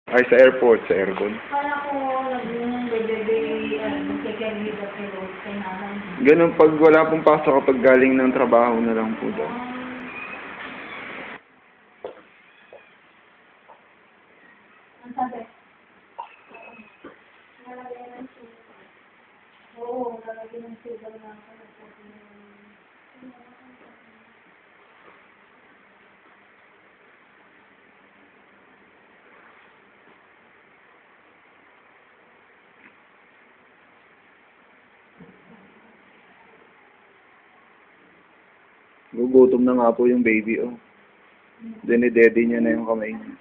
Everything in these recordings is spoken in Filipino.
Ay, sa airport, sa aircon. Kala ko nag-bebe, sa pilot, kay nanay. Ganun, pag wala pong pasok kapag galing ng trabaho na lang po daw. Ang sabi? Lalagyan ng sugar. Oo, lalagyan ng sugar na ako. Gugutom na nga po yung baby, oh. Dinidede niya na yung kamay niya.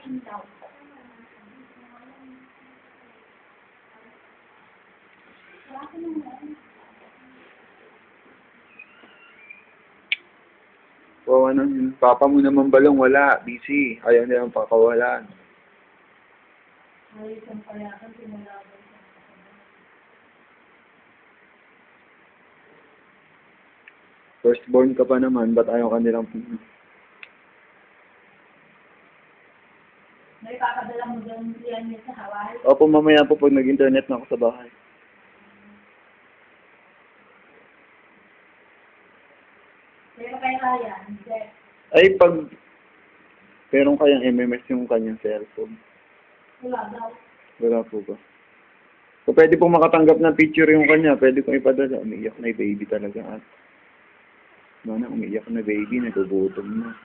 Wawa na yun. Papa mo naman balong, wala. Busy. Ayaw nilang pakawalan. Ay, isang payakan, pinalaban. Firstborn ka pa naman, ba't ayaw ka nilang May papadala mo doon yan sa Hawaii? Opo, mamaya po pag nag-internet na ako sa bahay. Pero kay Ryan, hindi. Ay, pag meron kayang MMS yung kanyang cellphone. Wala daw. Wala po ba? So, pwede pong makatanggap ng picture yung kanya, pwede kong ipadala. Umiiyak na yung baby talaga. At, umiiyak na baby, nagugutom na.